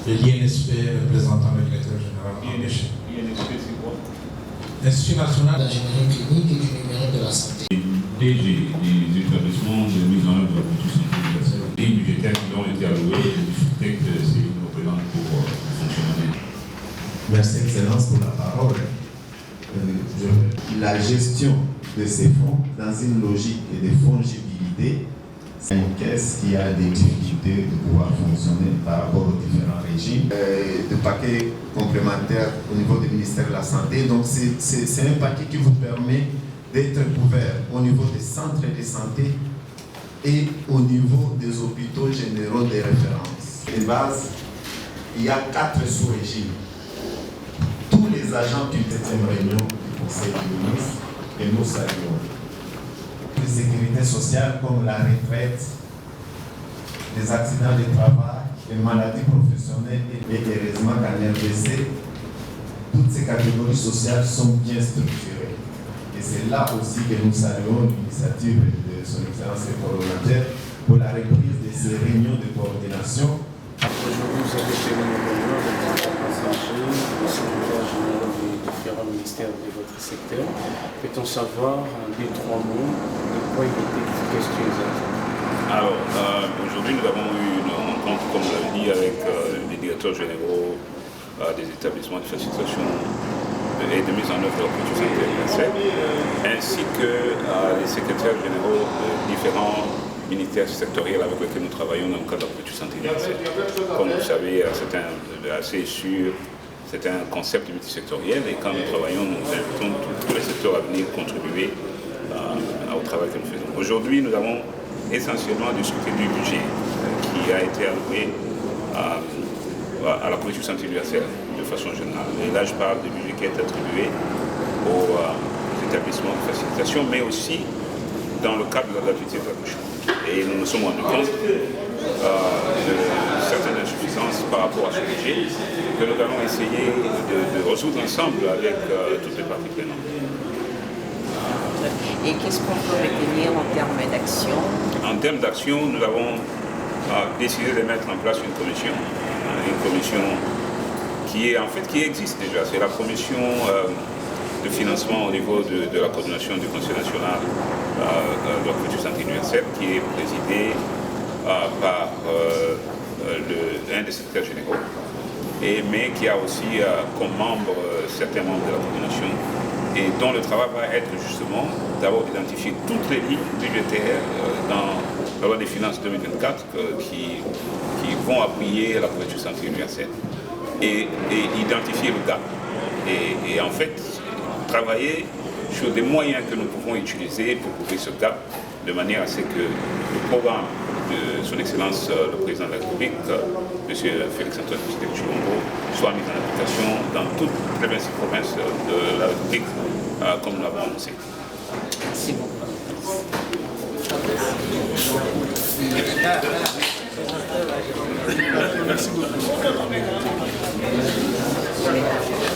de l'INSP représentant le directeur général. INSP, c'est quoi? L'Institut national d'ingénierie clinique et du numérique de la santé. DG des établissements de mise en œuvre de la politique santé universelle. Les budgétaires qui ont été alloués, je que c'est une représente pour fonctionner. Merci Excellence pour la parole. La gestion de ces fonds dans une logique de fongibilité, c'est une caisse qui a des difficultés de pouvoir fonctionner par rapport aux différents régimes, de paquets complémentaires au niveau du ministère de la Santé. Donc c'est un paquet qui vous permet d'être couvert au niveau des centres de santé et au niveau des hôpitaux généraux de référence. De base, il y a 4 sous-régimes. Tous les agents du 7e réunion du Conseil du ministre, et nous saluons. Les sécurités sociales comme la retraite, les accidents de travail, les maladies professionnelles et heureusement qu'en RDC, toutes ces catégories sociales sont bien structurées. Et c'est là aussi que nous saluons l'initiative de son Excellence le coordonnateur pour la reprise de ces réunions de coordination. Aujourd'hui, vous avez fait une réunion avec les passagers, les secrétaires généraux des différents ministères de votre secteur. Peut-on savoir en 2-3 mots de quoi il était question exactement? Alors, aujourd'hui, nous avons eu une rencontre, comme vous l'avez dit, avec les directeurs généraux des établissements de facilitation et de mise en œuvre de la politique santé universelle, ainsi que les secrétaires généraux de différents ministères sectoriels avec lesquels nous travaillons dans le cadre de la politique santé universelle. Comme vous savez, c'est assez sûr, c'est un concept multisectoriel et quand nous travaillons, nous invitons tous les secteurs à venir contribuer au travail que nous faisons. Aujourd'hui, nous avons essentiellement discuté du budget qui a été alloué à la politique santé universelle de façon générale. Et là, je parle du budget qui est attribué aux établissements de facilitation, mais aussi dans le cadre de la gratuité de l'accouchement. Et nous nous sommes rendus compte de certaines insuffisances par rapport à ce budget que nous allons essayer de résoudre ensemble avec toutes les parties prenantes. Et qu'est-ce qu'on peut retenir en termes d'action? En termes d'action, nous avons décidé de mettre en place une commission qui existe déjà. C'est la commission de financement au niveau de la coordination du Conseil national de la politique santé universelle qui est présidée par un des secrétaires généraux, mais qui a aussi comme membres certains membres de la coordination et dont le travail va être justement d'abord d'identifier toutes les lignes budgétaires dans la loi des finances 2024 qui vont appuyer la politique santé universelle et identifier le gap et en fait travailler sur des moyens que nous pouvons utiliser pour couvrir ce gap de manière à ce que le programme de son Excellence le Président de la République, M. Félix-Antoine Tshisekedi Tshilombo, soit mis en application dans toutes les 26 provinces de la République comme nous l'avons annoncé. Merci beaucoup. Merci beaucoup.